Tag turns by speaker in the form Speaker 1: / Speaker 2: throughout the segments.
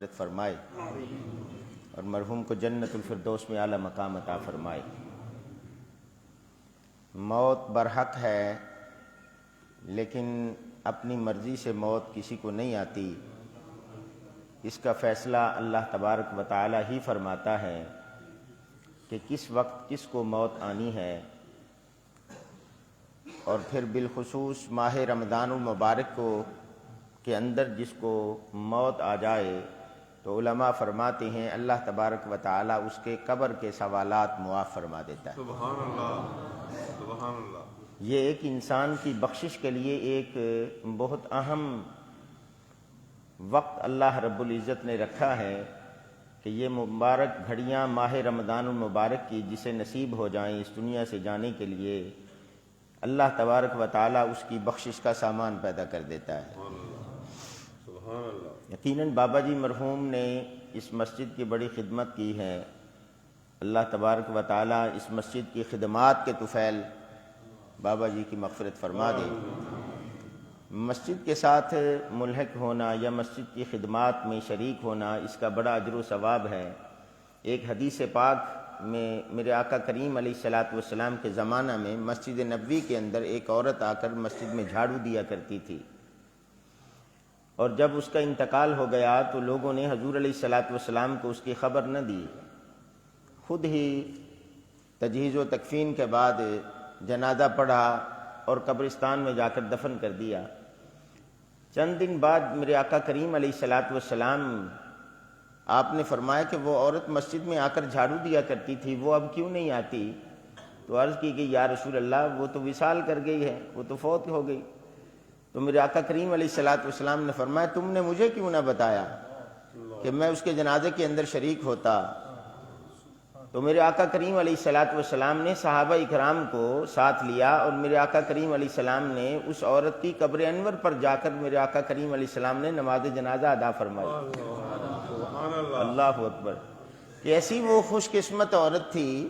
Speaker 1: فرمائے اور مرحوم کو جنت الفردوس میں اعلیٰ مقام عطا فرمائے۔ موت برحق ہے، لیکن اپنی مرضی سے موت کسی کو نہیں آتی۔ اس کا فیصلہ اللہ تبارک و تعالی ہی فرماتا ہے کہ کس وقت کس کو موت آنی ہے۔ اور پھر بالخصوص ماہ رمضان المبارک کے اندر جس کو موت آ جائے تو علماء فرماتے ہیں اللہ تبارک و تعالی اس کے قبر کے سوالات معاف فرما دیتا ہے۔
Speaker 2: سبحان اللہ، سبحان اللہ۔
Speaker 1: یہ ایک انسان کی بخشش کے لیے ایک بہت اہم وقت اللہ رب العزت نے رکھا ہے کہ یہ مبارک گھڑیاں ماہ رمضان المبارک کی جسے نصیب ہو جائیں اس دنیا سے جانے کے لیے اللہ تبارک و تعالی اس کی بخشش کا سامان پیدا کر دیتا ہے۔
Speaker 2: سبحان اللہ۔
Speaker 1: یقیناً بابا جی مرحوم نے اس مسجد کی بڑی خدمت کی ہے۔ اللہ تبارک و تعالی اس مسجد کی خدمات کے طفیل بابا جی کی مغفرت فرما دے۔ مسجد کے ساتھ ملحق ہونا یا مسجد کی خدمات میں شریک ہونا اس کا بڑا اجر و ثواب ہے۔ ایک حدیث پاک میں میرے آقا کریم علیہ الصلاۃ والسلام کے زمانہ میں مسجد نبوی کے اندر ایک عورت آ کر مسجد میں جھاڑو دیا کرتی تھی، اور جب اس کا انتقال ہو گیا تو لوگوں نے حضور علیہ الصلاۃ والسلام کو اس کی خبر نہ دی، خود ہی تجہیز و تکفین کے بعد جنازہ پڑھا اور قبرستان میں جا کر دفن کر دیا۔ چند دن بعد میرے آقا کریم علیہ الصلاۃ والسلام آپ نے فرمایا کہ وہ عورت مسجد میں آ کر جھاڑو دیا کرتی تھی، وہ اب کیوں نہیں آتی؟ تو عرض کی گئی یا رسول اللہ وہ تو وصال کر گئی ہے، وہ تو فوت ہو گئی۔ تو میرے آقا کریم علیہ الصلاۃ والسلام نے فرمایا تم نے مجھے کیوں نہ بتایا کہ میں اس کے جنازے کے اندر شریک ہوتا؟ تو میرے آقا کریم علیہ الصلاۃ والسلام نے صحابہ اکرام کو ساتھ لیا اور میرے آقا کریم علیہ السلام نے اس عورت کی قبر انور پر جا کر میرے آقا کریم علیہ السلام نے نماز جنازہ ادا فرمائی۔ اللہ اکبر۔ کہ ایسی وہ خوش قسمت عورت تھی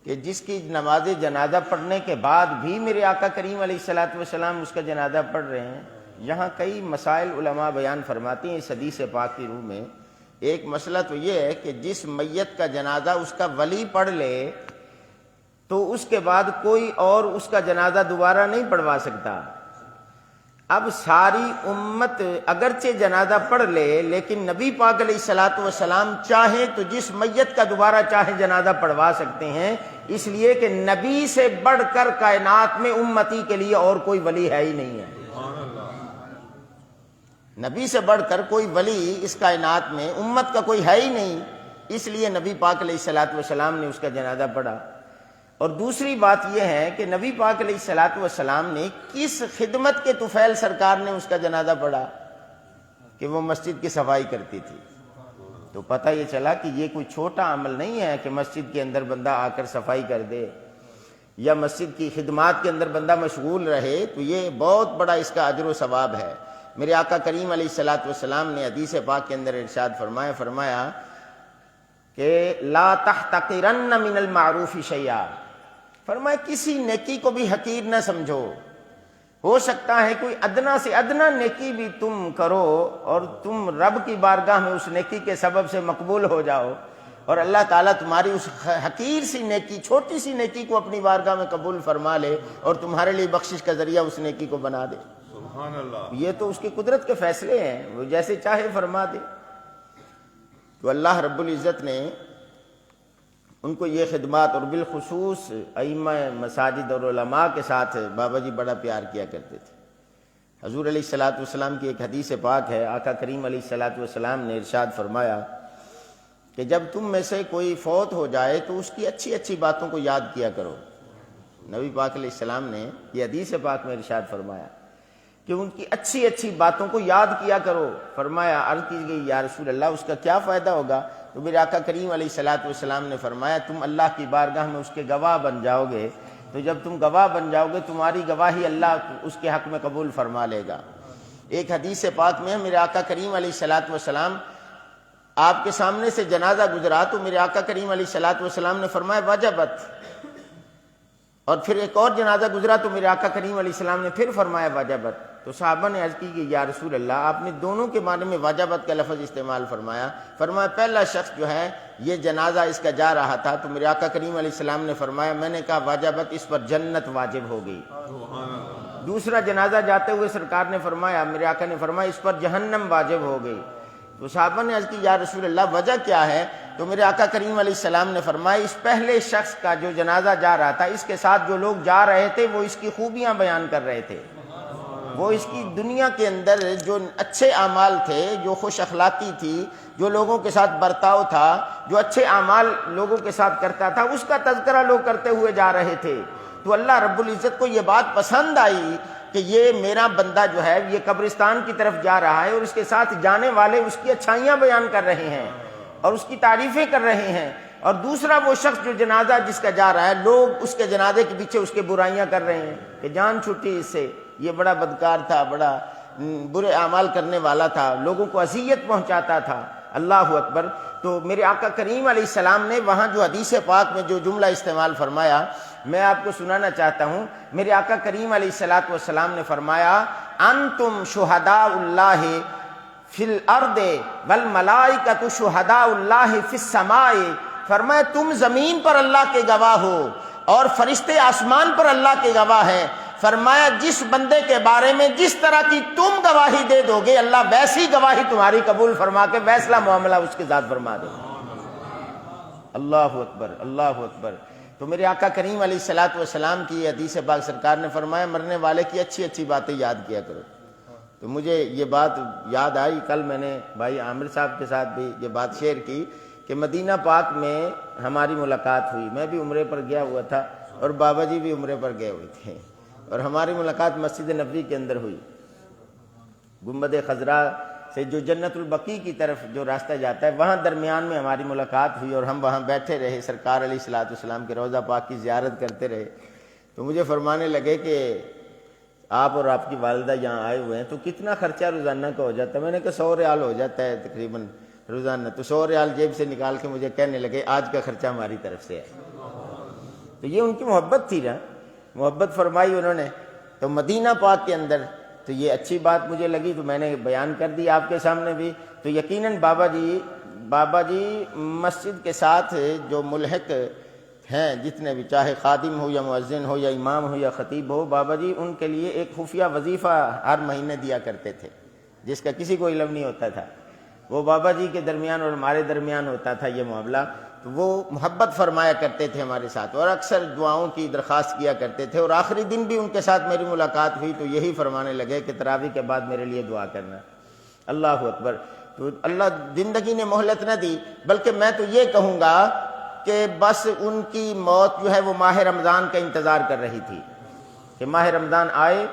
Speaker 1: کہ جس کی نماز جنازہ پڑھنے کے بعد بھی میرے آقا کریم علیہ الصلاۃ والسلام اس کا جنازہ پڑھ رہے ہیں۔ یہاں کئی مسائل علماء بیان فرماتے ہیں اس حدیث پاک کی روح میں۔ ایک مسئلہ تو یہ ہے کہ جس میت کا جنازہ اس کا ولی پڑھ لے تو اس کے بعد کوئی اور اس کا جنازہ دوبارہ نہیں پڑھوا سکتا۔ اب ساری امت اگرچہ جنازہ پڑھ لے لیکن نبی پاک علیہ الصلاۃ والسلام چاہیں تو جس میت کا دوبارہ چاہے جنازہ پڑھوا سکتے ہیں، اس لیے کہ نبی سے بڑھ کر کائنات میں امتی کے لیے اور کوئی ولی ہے ہی نہیں ہے۔ نبی سے بڑھ کر کوئی ولی اس کائنات میں امت کا کوئی ہے ہی نہیں، اس لیے نبی پاک علیہ الصلاۃ والسلام نے اس کا جنازہ پڑھا۔ اور دوسری بات یہ ہے کہ نبی پاک علیہ الصلاۃ والسلام نے کس خدمت کے طفیل سرکار نے اس کا جنازہ پڑھا کہ وہ مسجد کی صفائی کرتی تھی۔ تو پتہ یہ چلا کہ یہ کوئی چھوٹا عمل نہیں ہے کہ مسجد کے اندر بندہ آ کر صفائی کر دے یا مسجد کی خدمات کے اندر بندہ مشغول رہے، تو یہ بہت بڑا اس کا اجر و ثواب ہے۔ میرے آقا کریم علیہ الصلاۃ والسلام نے حدیث پاک کے اندر ارشاد فرمایا کہ لا تحتقرن من المعروف شیئا، فرمایا کسی نیکی کو بھی حقیر نہ سمجھو۔ ہو سکتا ہے کوئی ادنا سے ادنا نیکی بھی تم کرو اور تم رب کی بارگاہ میں اس نیکی کے سبب سے مقبول ہو جاؤ، اور اللہ تعالیٰ تمہاری اس حقیر سی نیکی، چھوٹی سی نیکی کو اپنی بارگاہ میں قبول فرما لے اور تمہارے لیے بخشش کا ذریعہ اس نیکی کو بنا دے۔
Speaker 2: سبحان اللہ۔
Speaker 1: یہ تو اس کی قدرت کے فیصلے ہیں، وہ جیسے چاہے فرما دے۔ تو اللہ رب العزت نے ان کو یہ خدمات، اور بالخصوص ائمہ مساجد اور علماء کے ساتھ بابا جی بڑا پیار کیا کرتے تھے۔ حضور علیہ الصلاۃ والسلام کی ایک حدیث پاک ہے، آقا کریم علیہ الصلاۃ والسلام نے ارشاد فرمایا کہ جب تم میں سے کوئی فوت ہو جائے تو اس کی اچھی اچھی باتوں کو یاد کیا کرو۔ نبی پاک علیہ السلام نے یہ حدیث پاک میں ارشاد فرمایا کہ ان کی اچھی اچھی باتوں کو یاد کیا کرو۔ فرمایا، عرض کی گئی یا رسول اللہ اس کا کیا فائدہ ہوگا؟ تو میرے آقا کریم علیہ الصلاۃ والسلام نے فرمایا تم اللہ کی بارگاہ میں اس کے گواہ بن جاؤ گے، تو جب تم گواہ بن جاؤ گے تمہاری گواہی اللہ اس کے حق میں قبول فرما لے گا۔ ایک حدیث پاک میں میرے آقا کریم علیہ الصلاۃ والسلام آپ کے سامنے سے جنازہ گزرا تو میرے آقا کریم علیہ الصلاۃ والسلام نے فرمایا وجبت، اور پھر ایک اور جنازہ گزرا تو میرے آقا کریم علیہ السلام نے پھر فرمایا وجبت. تو صحابہ نے عرض کی کہ یا رسول اللہ آپ نے دونوں کے بارے میں وجبت کا لفظ استعمال فرمایا. فرمایا پہلا شخص جو ہے یہ جنازہ اس کا جا رہا تھا تو میرے آقا کریم علیہ السلام نے فرمایا میں نے کہا وجبت، اس پر جنت واجب ہو گئی. دوسرا جنازہ جاتے ہوئے سرکار نے فرمایا، میرے آقا نے فرمایا اس پر جہنم واجب ہو گئی. تو صحابہ نے عرض کی یا رسول اللہ وجہ کیا ہے؟ تو میرے آقا کریم علیہ السلام نے فرمایا اس پہلے شخص کا جو جنازہ جا رہا تھا اس کے ساتھ جو لوگ جا رہے تھے وہ اس کی خوبیاں بیان کر رہے تھے، وہ اس کی دنیا کے اندر جو اچھے اعمال تھے، جو خوش اخلاقی تھی، جو لوگوں کے ساتھ برتاؤ تھا، جو اچھے اعمال لوگوں کے ساتھ کرتا تھا، اس کا تذکرہ لوگ کرتے ہوئے جا رہے تھے. تو اللہ رب العزت کو یہ بات پسند آئی کہ یہ میرا بندہ جو ہے یہ قبرستان کی طرف جا رہا ہے اور اس کے ساتھ جانے والے اس کی اچھائیاں بیان کر رہے ہیں اور اس کی تعریفیں کر رہے ہیں. اور دوسرا وہ شخص جو جنازہ جس کا جا رہا ہے لوگ اس کے جنازے کے پیچھے اس کے برائیاں کر رہے ہیں کہ جان چھوٹی اس سے، یہ بڑا بدکار تھا، بڑا برے اعمال کرنے والا تھا، لوگوں کو اذیت پہنچاتا تھا. اللہ اکبر. تو میرے آقا کریم علیہ السلام نے وہاں جو حدیث پاک میں جو جملہ استعمال فرمایا میں آپ کو سنانا چاہتا ہوں. میرے آقا کریم علیہ السلام نے فرمایا انتم شہداء اللہ فی الارض والملائکۃ شہداء اللہ فی السماء. فرمایا تم زمین پر اللہ کے گواہ ہو اور فرشتے آسمان پر اللہ کے گواہ ہیں. فرمایا جس بندے کے بارے میں جس طرح کی تم گواہی دے دو گے اللہ ویسی گواہی تمہاری قبول فرما کے ویسا معاملہ اس کے ساتھ فرما دے. اللہ اکبر، اللہ اکبر. تو میرے آقا کریم علیہ السلام کی حدیث پاک سرکار نے فرمایا مرنے والے کی اچھی اچھی باتیں یاد کیا کرو. تو مجھے یہ بات یاد آئی، کل میں نے بھائی عامر صاحب کے ساتھ بھی یہ بات شیئر کی کہ مدینہ پاک میں ہماری ملاقات ہوئی. میں بھی عمرے پر گیا ہوا تھا اور بابا جی بھی عمرے پر گئے ہوئے تھے اور ہماری ملاقات مسجد نبوی کے اندر ہوئی. گنبد خضرا سے جو جنت البقیع کی طرف جو راستہ جاتا ہے وہاں درمیان میں ہماری ملاقات ہوئی اور ہم وہاں بیٹھے رہے، سرکار علیہ السلام کے روضہ پاک کی زیارت کرتے رہے. تو مجھے فرمانے لگے کہ آپ اور آپ کی والدہ یہاں آئے ہوئے ہیں تو کتنا خرچہ روزانہ کا ہو جاتا ہے؟ میں نے کہا 100 ریال ہو جاتا ہے تقریباً روزانہ. تو 100 ریال جیب سے نکال کے مجھے کہنے لگے آج کا خرچہ ہماری طرف سے ہے. تو یہ ان کی محبت تھی نا، محبت فرمائی انہوں نے. تو مدینہ پاک کے اندر تو یہ اچھی بات مجھے لگی تو میں نے بیان کر دی آپ کے سامنے بھی. تو یقیناً بابا جی مسجد کے ساتھ جو ملحق ہیں جتنے بھی، چاہے خادم ہو یا مؤذن ہو یا امام ہو یا خطیب ہو، بابا جی ان کے لیے ایک خفیہ وظیفہ ہر مہینے دیا کرتے تھے جس کا کسی کو علم نہیں ہوتا تھا. وہ بابا جی کے درمیان اور ہمارے درمیان ہوتا تھا یہ معاملہ. تو وہ محبت فرمایا کرتے تھے ہمارے ساتھ اور اکثر دعاؤں کی درخواست کیا کرتے تھے. اور آخری دن بھی ان کے ساتھ میری ملاقات ہوئی تو یہی فرمانے لگے کہ تراویح کے بعد میرے لیے دعا کرنا. اللہ اکبر. تو اللہ زندگی نے مہلت نہ دی، بلکہ میں تو یہ کہوں گا کہ بس ان کی موت جو ہے وہ ماہ رمضان کا انتظار کر رہی تھی کہ ماہ رمضان آئے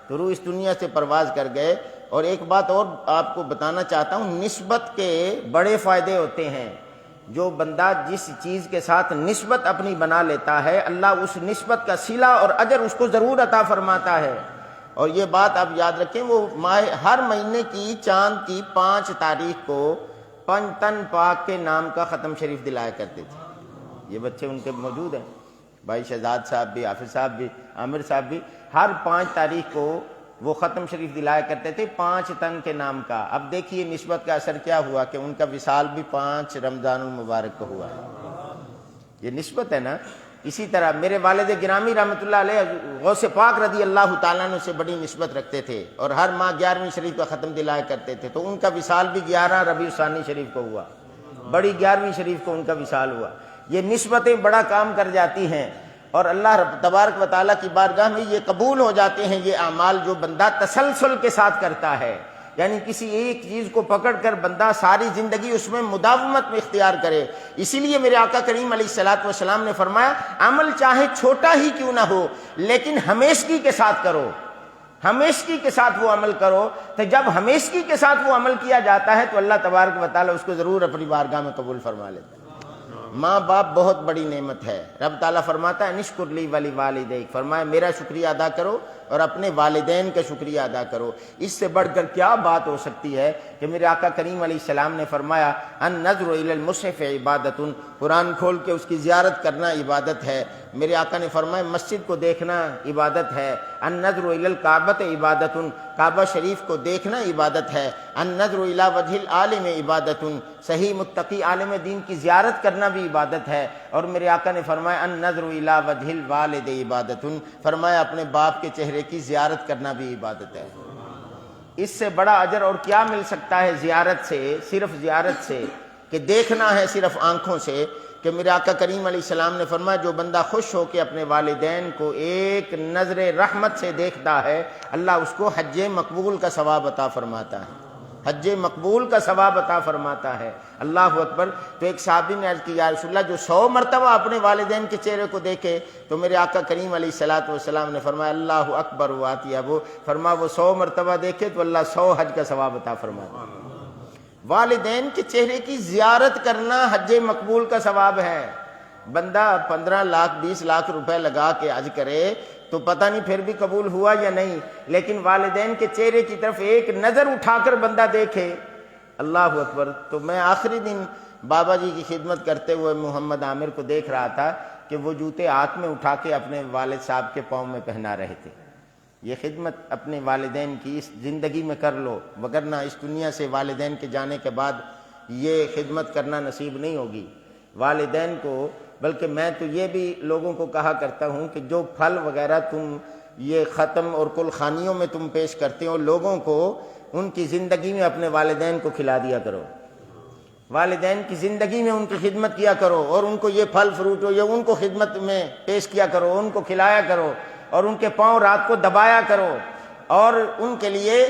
Speaker 1: تو روح اس دنیا سے پرواز کر گئے. اور ایک بات اور آپ کو بتانا چاہتا ہوں، نسبت کے بڑے فائدے ہوتے ہیں. جو بندہ جس چیز کے ساتھ نسبت اپنی بنا لیتا ہے اللہ اس نسبت کا صلہ اور اجر اس کو ضرور عطا فرماتا ہے. اور یہ بات آپ یاد رکھیں، وہ ہر مہینے کی چاند کی 5 تاریخ کو پنجتن پاک کے نام کا ختم شریف دلایا کرتے تھے. یہ بچے ان کے موجود ہیں، بھائی شہزاد صاحب بھی، حافظ صاحب بھی، عامر صاحب بھی، ہر 5 تاریخ کو وہ ختم شریف دلایا کرتے تھے 5 تن کے نام کا. اب دیکھیے نسبت کا اثر کیا ہوا کہ ان کا وصال بھی 5 رمضان المبارک کو ہوا. یہ نسبت ہے نا. اسی طرح میرے والد گرامی رحمۃ اللہ علیہ غوث پاک رضی اللہ تعالیٰ عنہ سے بڑی نسبت رکھتے تھے اور ہر ماہ 11ویں شریف کا ختم دلایا کرتے تھے. تو ان کا وصال بھی 11 ربیع الثانی شریف کو ہوا، بڑی 11ویں شریف کو ان کا وصال ہوا. یہ نسبتیں بڑا کام کر جاتی ہیں اور اللہ رب تبارک و تعالیٰ کی بارگاہ میں یہ قبول ہو جاتے ہیں یہ اعمال جو بندہ تسلسل کے ساتھ کرتا ہے. یعنی کسی ایک چیز کو پکڑ کر بندہ ساری زندگی اس میں مداومت میں اختیار کرے. اسی لیے میرے آقا کریم علیہ السلام نے فرمایا عمل چاہے چھوٹا ہی کیوں نہ ہو لیکن ہمیشگی کے ساتھ کرو، ہمیشگی کے ساتھ وہ عمل کرو. تو جب ہمیشگی کے ساتھ وہ عمل کیا جاتا ہے تو اللہ تبارک و تعالیٰ اس کو ضرور اپنی بارگاہ میں قبول فرما لیتا ہے. ماں باپ بہت بڑی نعمت ہے. رب تعالیٰ فرماتا ہے نشکر لی ولی والدیک، فرمایا میرا شکریہ ادا کرو اور اپنے والدین کا شکریہ ادا کرو۔ اس سے بڑھ کر کیا بات ہو سکتی ہے کہ میرے آقا کریم علیہ السلام نے فرمایا النظر الی المصحف عبادۃ، قرآن کھول کے اس کی زیارت کرنا عبادت ہے۔ میرے آقا نے فرمایا مسجد کو دیکھنا عبادت ہے۔ النظر الی الکعبۃ عبادۃ، کعبہ شریف کو دیکھنا عبادت ہے۔ النظر الی وجہ العالم عبادۃ، صحیح متقی عالم دین کی زیارت کرنا بھی عبادت ہے۔ اور میرے آقا نے فرمایا النظر الی وجہ الوالد عبادۃ، فرمایا اپنے باپ کے چہرے کی زیارت کرنا بھی عبادت ہے۔ اس سے بڑا اجر اور کیا مل سکتا ہے زیارت سے، صرف زیارت سے، کہ دیکھنا ہے صرف آنکھوں سے۔ کہ میرے آقا کریم علیہ السلام نے فرمایا جو بندہ خوش ہو کے اپنے والدین کو ایک نظر رحمت سے دیکھتا ہے، اللہ اس کو حج مقبول کا ثواب عطا فرماتا ہے، حج مقبول کا ثواب عطا فرماتا ہے۔ اللہ اکبر۔ تو ایک صحابی نے عرض کی یا رسول اللہ جو 100 مرتبہ اپنے والدین کے چہرے کو دیکھے، تو میرے آقا کریم علیہ الصلوۃ والسلام نے فرمایا اللہ اکبر واطیہ، وہ فرمایا وہ 100 مرتبہ دیکھے تو اللہ 100 حج کا ثواب عطا فرماتا ہے۔ والدین کے چہرے کی زیارت کرنا حج مقبول کا ثواب ہے۔ بندہ 15 لاکھ 20 لاکھ روپے لگا کے حج کرے تو پتہ نہیں پھر بھی قبول ہوا یا نہیں، لیکن والدین کے چہرے کی طرف ایک نظر اٹھا کر بندہ دیکھے، اللہ اکبر۔ تو میں آخری دن بابا جی کی خدمت کرتے ہوئے محمد عامر کو دیکھ رہا تھا کہ وہ جوتے ہاتھ میں اٹھا کے اپنے والد صاحب کے پاؤں میں پہنا رہے تھے۔ یہ خدمت اپنے والدین کی اس زندگی میں کر لو، وگرنہ اس دنیا سے والدین کے جانے کے بعد یہ خدمت کرنا نصیب نہیں ہوگی والدین کو۔ بلکہ میں تو یہ بھی لوگوں کو کہا کرتا ہوں کہ جو پھل وغیرہ تم یہ ختم اور کل خانیوں میں تم پیش کرتے ہو، لوگوں کو ان کی زندگی میں اپنے والدین کو کھلا دیا کرو، والدین کی زندگی میں ان کی خدمت کیا کرو، اور ان کو یہ پھل فروٹ ہو یہ ان کو خدمت میں پیش کیا کرو، ان کو کھلایا کرو، اور ان کے پاؤں رات کو دبایا کرو، اور ان کے لیے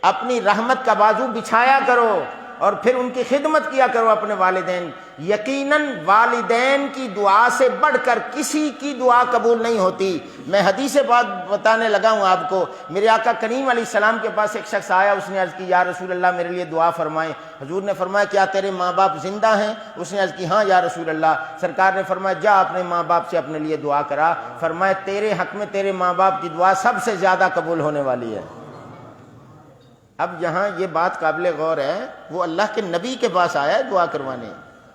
Speaker 1: اپنی رحمت کا بازو بچھایا کرو، اور پھر ان کی خدمت کیا کرو اپنے والدین۔ یقیناً والدین کی دعا سے بڑھ کر کسی کی دعا قبول نہیں ہوتی۔ میں حدیث بات بتانے لگا ہوں آپ کو۔ میرے آقا کریم علیہ السلام کے پاس ایک شخص آیا، اس نے عرض کی یا رسول اللہ میرے لیے دعا فرمائیں۔ حضور نے فرمایا کیا تیرے ماں باپ زندہ ہیں؟ اس نے عرض کی ہاں یا رسول اللہ۔ سرکار نے فرمایا جا اپنے ماں باپ سے اپنے لیے دعا کرا، فرمایا تیرے حق میں تیرے ماں باپ کی دعا سب سے زیادہ قبول ہونے والی ہے۔ اب یہاں یہ بات قابل غور ہے، وہ اللہ کے نبی کے پاس آیا ہے دعا کروانے،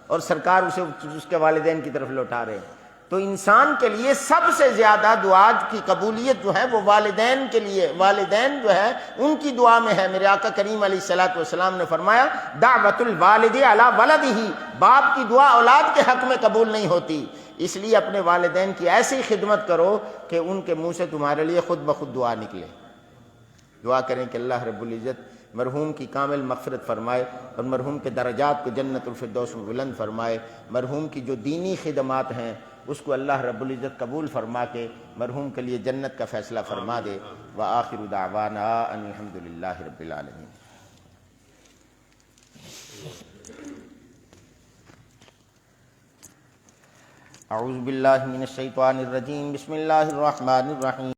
Speaker 1: اور سرکار اسے اس کے والدین کی طرف لوٹا رہے ہیں۔ تو انسان کے لیے سب سے زیادہ دعا کی قبولیت جو ہے وہ والدین کے لیے، والدین جو ہے ان کی دعا میں ہے۔ میرے آقا کریم علیہ الصلوۃ والسلام نے فرمایا دعوت الوالد علی ولدہ، باپ کی دعا اولاد کے حق میں قبول نہیں ہوتی، اس لیے اپنے والدین کی ایسی خدمت کرو کہ ان کے منہ سے تمہارے لیے خود بخود دعا نکلے۔ دعا کریں کہ اللہ رب العزت مرحوم کی کامل مغفرت فرمائے اور مرحوم کے درجات کو جنت الفردوس میں بلند فرمائے۔ مرحوم کی جو دینی خدمات ہیں اس کو اللہ رب العزت قبول فرما کے مرحوم کے لیے جنت کا فیصلہ فرما دے۔ وآخر دعوانا ان الحمد للہ رب العالمین۔ اعوذ باللہ من الشیطان الرجیم، بسم اللہ الرحمن الرحیم۔